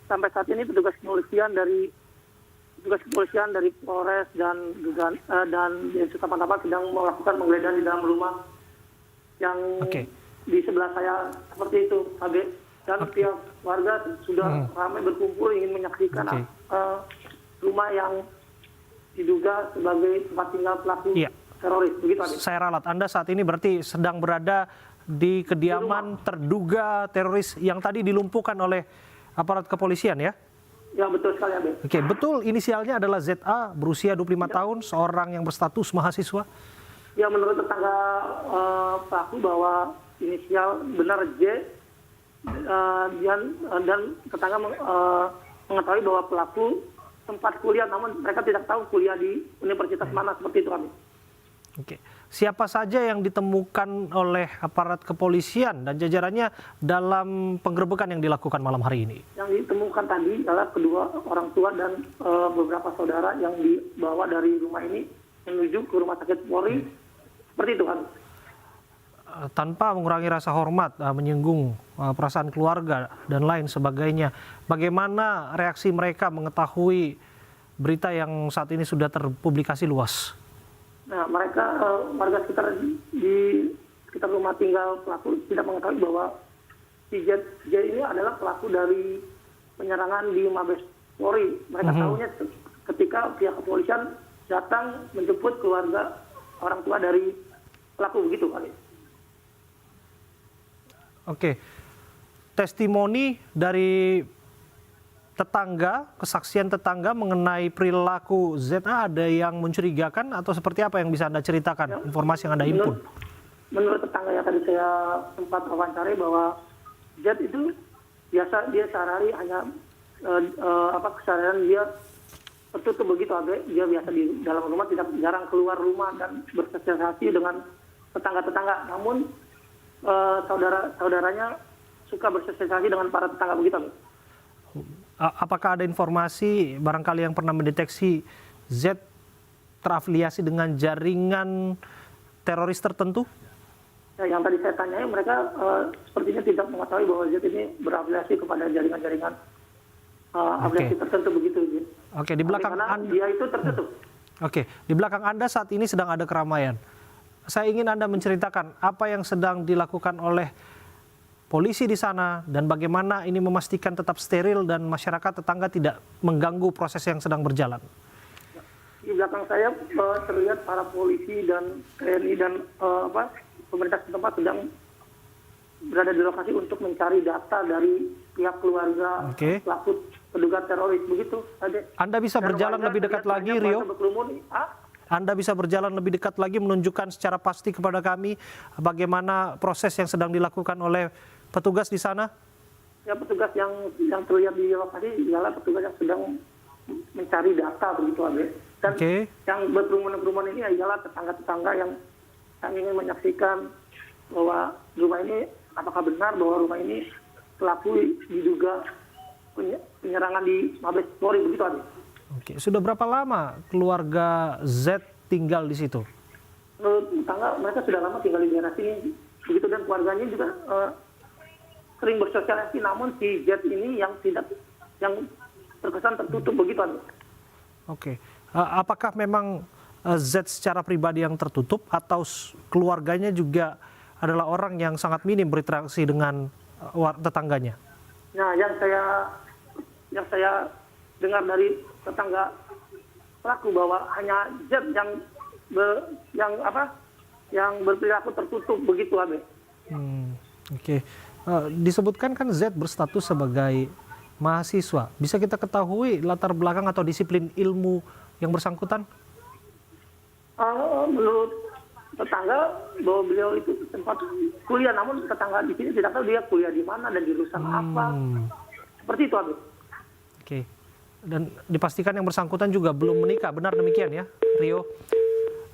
sampai saat ini petugas kepolisian dari Polres dan Densus 88 sedang melakukan penggeledahan di dalam rumah yang di sebelah saya seperti itu, Abe. Dan pihak warga sudah ramai berkumpul ingin menyaksikan rumah yang diduga sebagai tempat tinggal pelaku teroris. Begitu, Abe. Saya ralat, Anda saat ini berarti sedang berada di kediaman terduga teroris yang tadi dilumpuhkan oleh aparat kepolisian, ya? Ya, betul sekali, Abe. Oke, betul inisialnya adalah ZA, berusia 25 tahun, seorang yang berstatus mahasiswa? Ya, menurut tetangga pelaku bahwa inisial benar J, dan tetangga mengetahui bahwa pelaku sempat kuliah, namun mereka tidak tahu kuliah di universitas mana, seperti itu, Abe. Oke. Siapa saja yang ditemukan oleh aparat kepolisian dan jajarannya dalam penggerebekan yang dilakukan malam hari ini? Yang ditemukan tadi adalah kedua orang tua dan beberapa saudara yang dibawa dari rumah ini menuju ke rumah sakit Polri. Seperti itu, kan? Tanpa mengurangi rasa hormat, menyinggung perasaan keluarga dan lain sebagainya. Bagaimana reaksi mereka mengetahui berita yang saat ini sudah terpublikasi luas? Nah, mereka warga sekitar di sekitar rumah tinggal pelaku tidak mengetahui bahwa si J ini adalah pelaku dari penyerangan di Mabes Polri. Mereka tahunya ketika pihak kepolisian datang menjemput keluarga orang tua dari pelaku, begitu, kali. Oke. Testimoni dari tetangga, kesaksian tetangga mengenai perilaku ZA ada yang mencurigakan atau seperti apa yang bisa Anda ceritakan, informasi yang Anda himpun? Menurut tetangga yang tadi saya sempat wawancari bahwa Z itu biasa dia sehari hanya keseharian dia tertutup begitu, Abe. Dia biasa di dalam rumah, jarang keluar rumah dan bersosialisasi dengan tetangga-tetangga. Namun saudaranya suka bersosialisasi dengan para tetangga, begitu, Abe. Apakah ada informasi barangkali yang pernah mendeteksi Z terafiliasi dengan jaringan teroris tertentu? Ya, yang tadi saya tanyai, mereka sepertinya tidak mengetahui bahwa Z ini berafiliasi kepada jaringan-jaringan afiliasi tertentu, begitu. Oke, di belakang Anda dia itu tertutup. Oke, di belakang Anda saat ini sedang ada keramaian. Saya ingin Anda menceritakan apa yang sedang dilakukan oleh polisi di sana dan bagaimana ini memastikan tetap steril dan masyarakat tetangga tidak mengganggu proses yang sedang berjalan. Di belakang saya terlihat para polisi dan TNI dan pemerintah setempat sedang berada di lokasi untuk mencari data dari pihak keluarga pelaku terduga teroris, begitu. Anda bisa berjalan lebih dekat lagi, Rio? Anda bisa berjalan lebih dekat lagi menunjukkan secara pasti kepada kami bagaimana proses yang sedang dilakukan oleh petugas di sana? Ya, petugas yang terlihat di lokasi ialah petugas yang sedang mencari data, begitu, Abe. Dan yang berkerumun ini ialah tetangga-tetangga yang ingin menyaksikan bahwa rumah ini, apakah benar bahwa rumah ini pelaku diduga penyerangan di Mabes Polri, begitu, Abe. Oke, sudah berapa lama keluarga Z tinggal di situ? Menurut tetangga, mereka sudah lama tinggal di daerah sini, begitu, dan keluarganya juga sering bersosialisasi, namun si Z ini yang terkesan tertutup, begitu. Oke. Apakah memang Z secara pribadi yang tertutup atau keluarganya juga adalah orang yang sangat minim berinteraksi dengan tetangganya? Nah, yang saya dengar dari tetangga pelaku bahwa hanya Z yang berperilaku tertutup, begitu, Abe. Oke. Disebutkan kan Z berstatus sebagai mahasiswa. Bisa kita ketahui latar belakang atau disiplin ilmu yang bersangkutan? Menurut tetangga bahwa beliau itu sempat kuliah, namun tetangga di sini tidak tahu dia kuliah di mana dan jurusan apa. Seperti itu, Abi. Oke. Dan dipastikan yang bersangkutan juga belum menikah, benar demikian ya, Rio?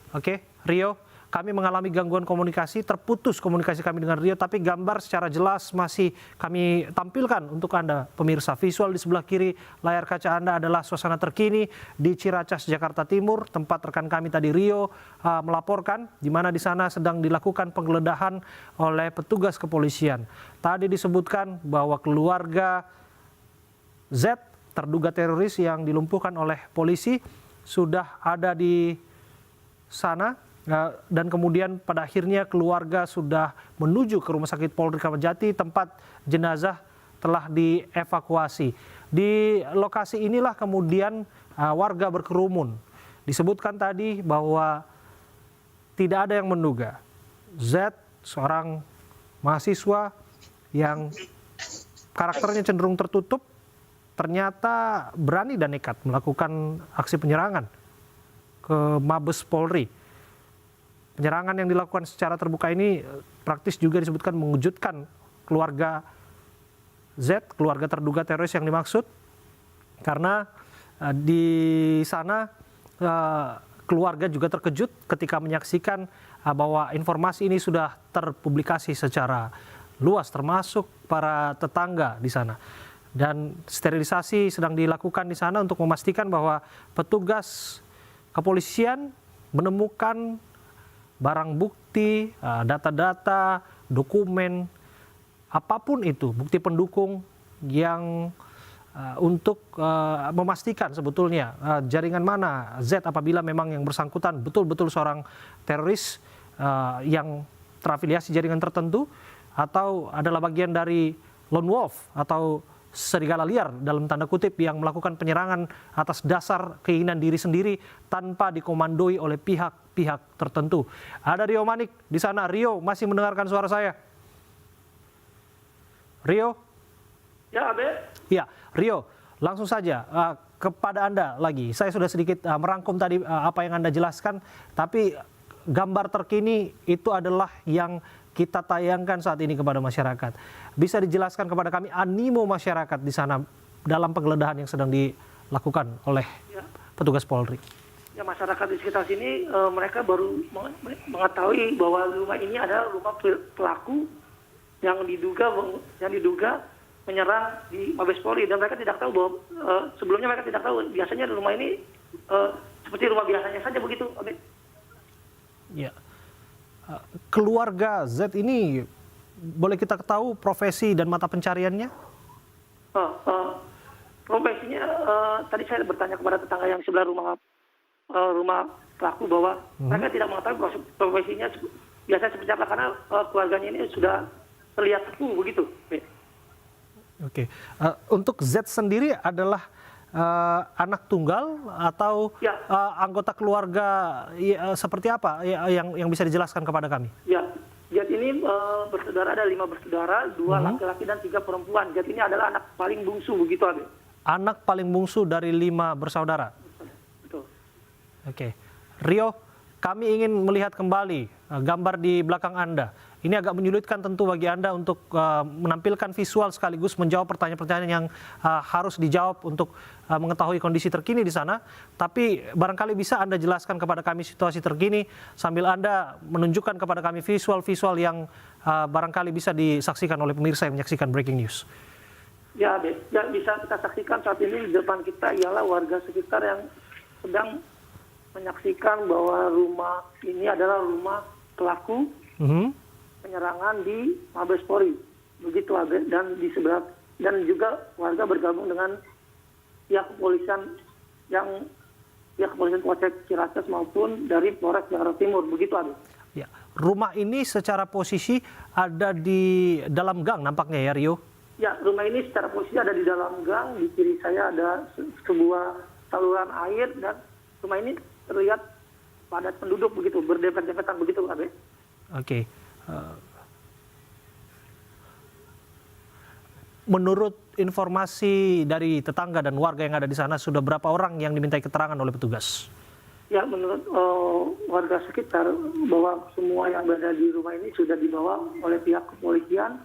Oke, Rio, kami mengalami gangguan komunikasi, terputus komunikasi kami dengan Rio, tapi gambar secara jelas masih kami tampilkan untuk Anda, pemirsa. Visual di sebelah kiri layar kaca Anda adalah suasana terkini di Ciracas, Jakarta Timur, tempat rekan kami tadi Rio melaporkan, di mana di sana sedang dilakukan penggeledahan oleh petugas kepolisian. Tadi disebutkan bahwa keluarga Z, terduga teroris yang dilumpuhkan oleh polisi, sudah ada di sana. Dan kemudian pada akhirnya keluarga sudah menuju ke Rumah Sakit Polri Kramat Jati, tempat jenazah telah dievakuasi. Di lokasi inilah kemudian warga berkerumun. Disebutkan tadi bahwa tidak ada yang menduga Z, seorang mahasiswa yang karakternya cenderung tertutup, ternyata berani dan nekat melakukan aksi penyerangan ke Mabes Polri. Penyerangan yang dilakukan secara terbuka ini praktis juga disebutkan mengejutkan keluarga Z, keluarga terduga teroris yang dimaksud, karena di sana keluarga juga terkejut ketika menyaksikan bahwa informasi ini sudah terpublikasi secara luas, termasuk para tetangga di sana. Dan sterilisasi sedang dilakukan di sana untuk memastikan bahwa petugas kepolisian menemukan barang bukti, data-data, dokumen, apapun itu, bukti pendukung yang untuk memastikan sebetulnya jaringan mana Z apabila memang yang bersangkutan betul-betul seorang teroris yang terafiliasi jaringan tertentu atau adalah bagian dari lone wolf atau serigala liar dalam tanda kutip yang melakukan penyerangan atas dasar keinginan diri sendiri tanpa dikomandoi oleh pihak-pihak tertentu. Ada Rio Manik di sana. Rio, masih mendengarkan suara saya? Rio? Ya, Abe. Ya, Rio, langsung saja kepada Anda lagi. Saya sudah sedikit merangkum tadi apa yang Anda jelaskan, tapi gambar terkini itu adalah yang kita tayangkan saat ini kepada masyarakat. Bisa dijelaskan kepada kami animo masyarakat di sana dalam penggeledahan yang sedang dilakukan oleh petugas Polri? Ya, masyarakat di sekitar sini mereka baru mengetahui bahwa rumah ini adalah rumah pelaku yang diduga menyerang di Mabes Polri, dan mereka tidak tahu bahwa sebelumnya mereka tidak tahu biasanya rumah ini seperti rumah biasanya saja begitu. Ya, keluarga Z ini boleh kita tahu profesi dan mata pencariannya? Profesinya tadi saya bertanya kepada tetangga yang sebelah rumah pelaku bahwa mereka tidak mengetahui profesinya biasanya seperti apa karena keluarganya ini sudah terlihat sepuh begitu. Oke, untuk Z sendiri adalah anak tunggal atau anggota keluarga seperti apa yang bisa dijelaskan kepada kami? Ya, Z ini bersaudara, ada 5 bersaudara, 2 laki-laki dan 3 perempuan. Z ini adalah anak paling bungsu begitu, Abe. Anak paling bungsu dari 5 bersaudara. Betul. Oke, Rio, kami ingin melihat kembali gambar di belakang Anda. Ini agak menyulitkan tentu bagi Anda untuk menampilkan visual sekaligus menjawab pertanyaan-pertanyaan yang harus dijawab untuk mengetahui kondisi terkini di sana. Tapi barangkali bisa Anda jelaskan kepada kami situasi terkini sambil Anda menunjukkan kepada kami visual-visual yang barangkali bisa disaksikan oleh pemirsa yang menyaksikan Breaking News. Ya, bisa kita saksikan saat ini di depan kita ialah warga sekitar yang sedang menyaksikan bahwa rumah ini adalah rumah pelaku penyerangan di Mabes Polri, begitu, Abe. Dan di sebelah dan juga warga bergabung dengan pihak kepolisian Polsek Ciracas maupun dari Polres Jakarta Timur, begitu, Abe. Ya, rumah ini secara posisi ada di dalam gang nampaknya ya, Rio? Ya, rumah ini secara posisi ada di dalam gang. Di kiri saya ada sebuah saluran air dan rumah ini terlihat padat penduduk begitu, berdempet-dempetan begitu, Abe. Oke. Menurut informasi dari tetangga dan warga yang ada di sana, sudah berapa orang yang dimintai keterangan oleh petugas? Ya, menurut warga sekitar bahwa semua yang berada di rumah ini sudah dibawa oleh pihak kepolisian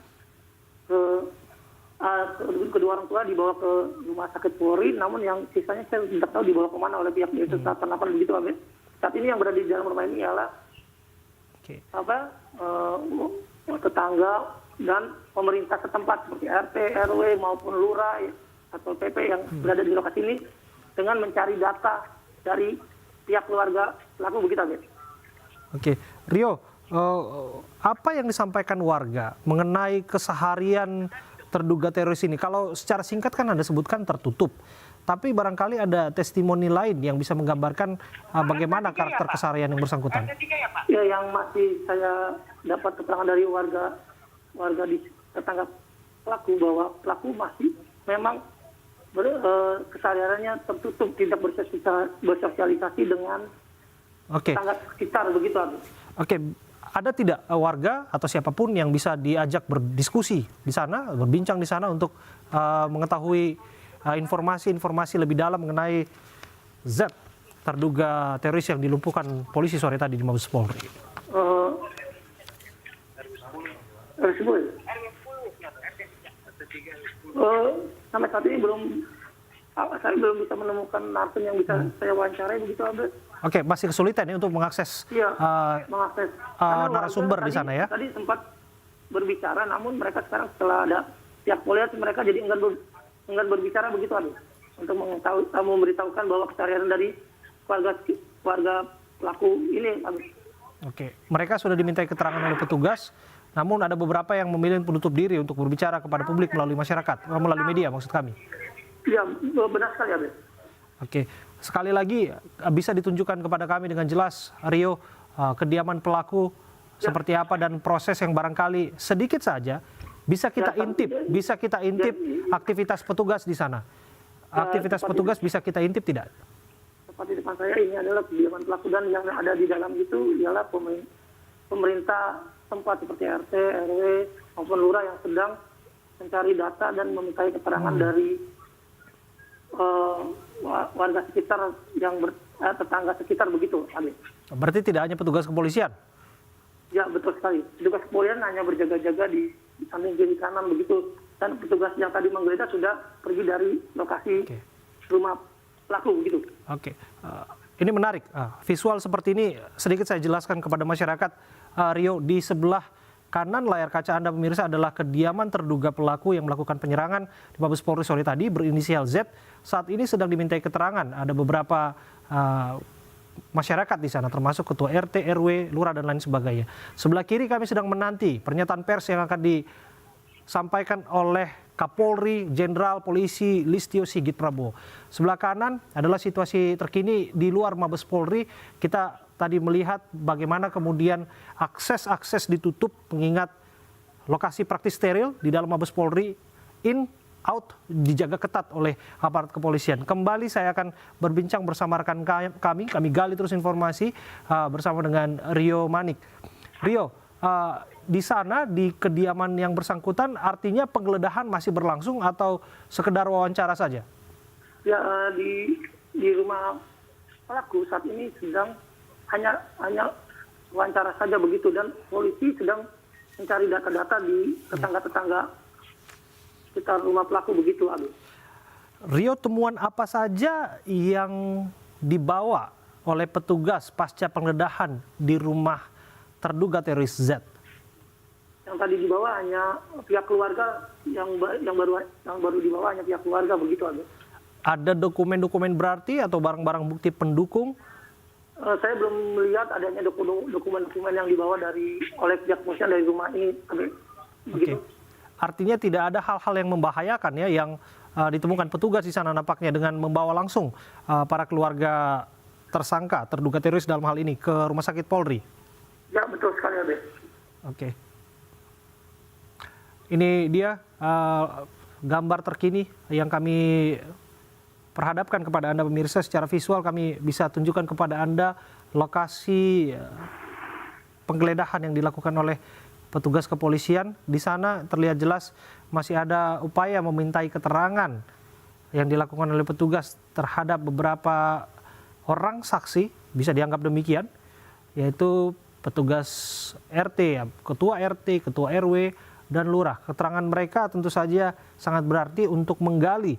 kedua orang tua dibawa ke Rumah Sakit Polri, namun yang sisanya saya tidak tahu dibawa kemana oleh pihak Densus 88 begitu, Abe. Saat ini yang berada di dalam rumah ini ialah tetangga dan pemerintah setempat seperti RT, RW maupun lurah atau PP yang berada di lokasi ini dengan mencari data dari pihak keluarga pelaku begitu, Abe. Oke, Rio, apa yang disampaikan warga mengenai keseharian terduga teroris ini? Kalau secara singkat kan Anda sebutkan tertutup, tapi barangkali ada testimoni lain yang bisa menggambarkan bagaimana karakter keseharian yang bersangkutan. Ya, yang masih saya dapat keterangan dari warga di tetangga pelaku bahwa pelaku masih memang kesehariannya tertutup, tidak bersosialisasi dengan tetangga sekitar begitu. Oke. Ada tidak warga atau siapapun yang bisa diajak berdiskusi di sana, berbincang di sana untuk mengetahui informasi-informasi lebih dalam mengenai Z, terduga teroris yang dilumpuhkan polisi sore tadi di Mabes Polri? Sampai saat ini saya belum bisa menemukan narasum yang bisa saya wawancarai begitu, Abed. Oke, masih kesulitan ya untuk mengakses, narasumber di sana ya? Tadi sempat berbicara, namun mereka sekarang setelah ada pihak polisi, mereka jadi enggan berbicara begitu, Abed. Untuk memberitahukan bahwa keseharian dari warga pelaku ini, Abed. Oke, mereka sudah dimintai keterangan oleh petugas, namun ada beberapa yang memilih menutup diri untuk berbicara kepada publik melalui masyarakat, melalui media maksud kami. Ya, benar sekali, Abed. Oke, sekali lagi bisa ditunjukkan kepada kami dengan jelas, Rio, kediaman pelaku seperti apa dan proses yang barangkali sedikit saja bisa kita intip aktivitas petugas di sana. Aktivitas petugas bisa kita intip tidak? Seperti depan saya ini adalah kediaman pelaku, dan yang ada di dalam itu ialah pemerintah tempat seperti RT, RW maupun lurah yang sedang mencari data dan memintai keterangan dari warga sekitar yang tetangga sekitar begitu, Abi. Berarti tidak hanya petugas kepolisian? Ya, betul sekali. Petugas kepolisian hanya berjaga-jaga di samping kiri kanan begitu, dan petugas yang tadi menggeledah sudah pergi dari lokasi rumah pelaku begitu. Oke, ini menarik. Visual seperti ini sedikit saya jelaskan kepada masyarakat. Rio, di sebelah kanan layar kaca Anda pemirsa adalah kediaman terduga pelaku yang melakukan penyerangan di Mabes Polri sore tadi berinisial Z. Saat ini sedang dimintai keterangan. Ada beberapa masyarakat di sana termasuk ketua RT, RW, lurah dan lain sebagainya. Sebelah kiri kami sedang menanti pernyataan pers yang akan disampaikan oleh Kapolri Jenderal Polisi Listio Sigit Prabowo. Sebelah kanan adalah situasi terkini di luar Mabes Polri. Kita tadi melihat bagaimana kemudian akses ditutup mengingat lokasi praktis steril di dalam Mabes Polri, in, out, dijaga ketat oleh aparat kepolisian. Kembali saya akan berbincang bersama rekan kami gali terus informasi bersama dengan Rio Manik. Rio, di sana di kediaman yang bersangkutan artinya penggeledahan masih berlangsung atau sekedar wawancara saja? Ya, di rumah pelaku saat ini sedang hanya wawancara saja begitu, dan polisi sedang mencari data-data di tetangga-tetangga sekitar rumah pelaku begitu, Abi. Rio, temuan apa saja yang dibawa oleh petugas pasca penggeledahan di rumah terduga teroris Z? Yang tadi dibawa hanya pihak keluarga, yang baru dibawa hanya pihak keluarga begitu, Abi. Ada dokumen-dokumen berarti atau barang-barang bukti pendukung? Saya belum melihat adanya dokumen-dokumen yang dibawa oleh pihak kepolisian dari rumah ini. Oke. Artinya tidak ada hal-hal yang membahayakan ya yang ditemukan petugas di sana nampaknya dengan membawa langsung para keluarga tersangka terduga teroris dalam hal ini ke rumah sakit Polri. Ya, betul sekali, Abe. Oke. Ini dia gambar terkini yang kami perhadapkan kepada Anda pemirsa secara visual. Kami bisa tunjukkan kepada Anda lokasi penggeledahan yang dilakukan oleh petugas kepolisian. Di sana terlihat jelas masih ada upaya memintai keterangan yang dilakukan oleh petugas terhadap beberapa orang saksi, bisa dianggap demikian, yaitu petugas RT, ketua RT, ketua RW, dan lurah. Keterangan mereka tentu saja sangat berarti untuk menggali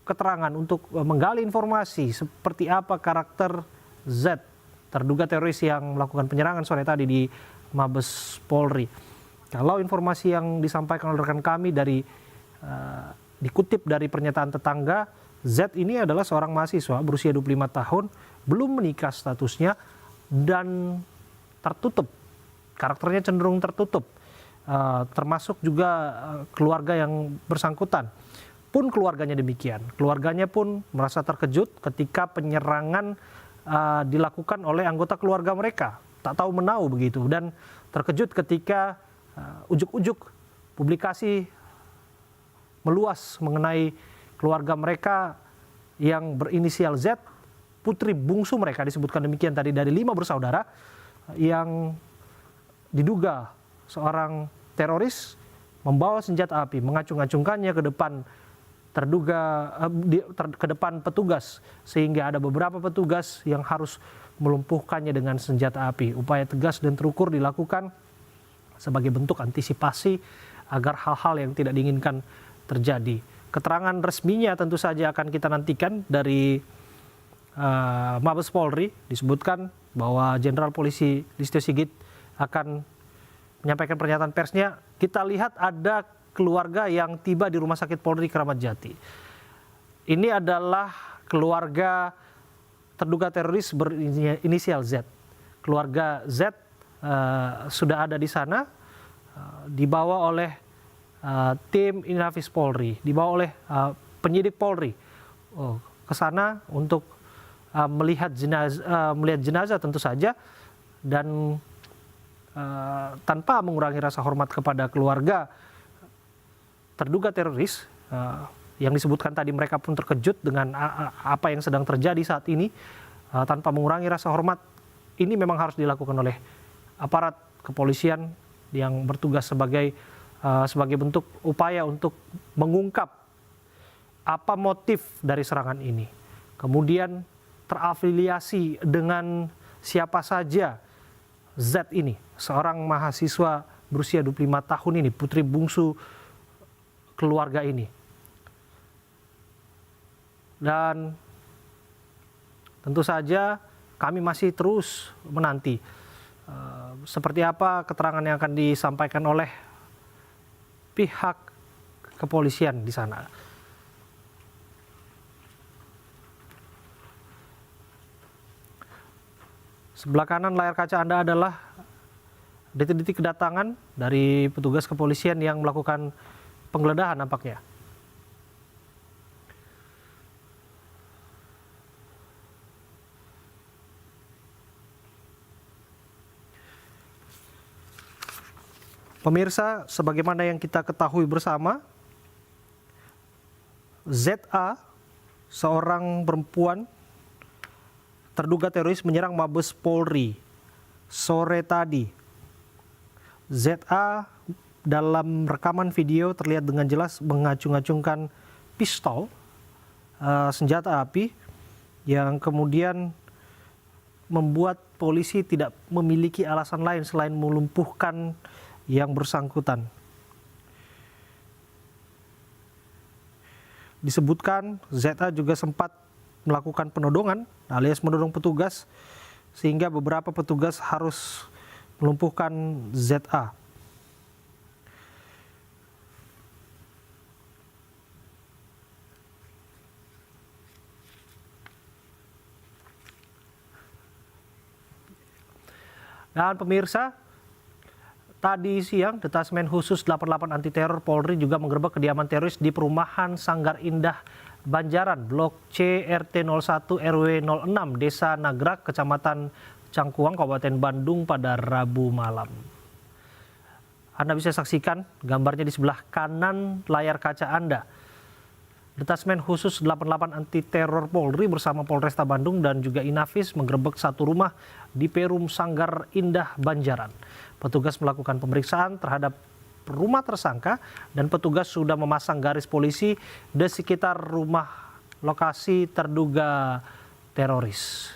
keterangan, untuk menggali informasi seperti apa karakter Z, terduga teroris yang melakukan penyerangan sore tadi di Mabes Polri. Kalau informasi yang disampaikan oleh rekan kami dikutip dari pernyataan tetangga, Z ini adalah seorang mahasiswa berusia 25 tahun, belum menikah statusnya, dan tertutup. Karakternya cenderung tertutup. termasuk juga keluarga yang bersangkutan. Pun keluarganya demikian. Keluarganya pun merasa terkejut ketika penyerangan dilakukan oleh anggota keluarga mereka. Tak tahu menau begitu. Dan terkejut ketika ujuk-ujuk publikasi meluas mengenai keluarga mereka yang berinisial Z, putri bungsu mereka disebutkan demikian tadi dari 5 bersaudara yang diduga seorang teroris membawa senjata api, mengacung-acungkannya ke depan ke depan petugas, sehingga ada beberapa petugas yang harus melumpuhkannya dengan senjata api. Upaya tegas dan terukur dilakukan sebagai bentuk antisipasi agar hal-hal yang tidak diinginkan terjadi. Keterangan resminya tentu saja akan kita nantikan dari Mabes Polri. Disebutkan bahwa Jenderal Polisi Listio Sigit akan menyampaikan pernyataan persnya. Kita lihat ada keluarga yang tiba di Rumah Sakit Polri Kramat Jati. Ini adalah keluarga terduga teroris berinisial Z. Keluarga Z sudah ada di sana, dibawa oleh tim Inafis Polri, dibawa oleh penyidik Polri ke sana untuk melihat jenazah tentu saja, dan tanpa mengurangi rasa hormat kepada keluarga terduga teroris yang disebutkan tadi. Mereka pun terkejut dengan apa yang sedang terjadi saat ini. Tanpa mengurangi rasa hormat, ini memang harus dilakukan oleh aparat kepolisian yang bertugas sebagai bentuk upaya untuk mengungkap apa motif dari serangan ini. Kemudian terafiliasi dengan siapa saja Z ini, seorang mahasiswa berusia 25 tahun ini, putri bungsu keluarga ini. Dan tentu saja kami masih terus menanti seperti apa keterangan yang akan disampaikan oleh pihak kepolisian di sana. Sebelah kanan layar kaca Anda adalah detik-detik kedatangan dari petugas kepolisian yang melakukan penggeledahan nampaknya. Pemirsa, sebagaimana yang kita ketahui bersama, ZA, seorang perempuan terduga teroris menyerang Mabes Polri sore tadi. ZA dalam rekaman video terlihat dengan jelas mengacung-acungkan pistol, senjata api, yang kemudian membuat polisi tidak memiliki alasan lain selain melumpuhkan yang bersangkutan. Disebutkan ZA juga sempat melakukan penodongan alias menodong petugas, sehingga beberapa petugas harus melumpuhkan ZA. Dan pemirsa, tadi siang Detasmen Khusus 88 Anti Teror Polri juga menggerebek kediaman teroris di perumahan Sanggar Indah Banjaran, Blok C, RT 01 RW 06, Desa Nagrak, Kecamatan Cangkuang, Kabupaten Bandung pada Rabu malam. Anda bisa saksikan gambarnya di sebelah kanan layar kaca Anda. Detasmen Khusus 88 Anti Teror Polri bersama Polresta Bandung dan juga Inafis menggerebek satu rumah di Perum Sanggar Indah Banjaran. Petugas melakukan pemeriksaan terhadap rumah tersangka dan petugas sudah memasang garis polisi di sekitar rumah lokasi terduga teroris.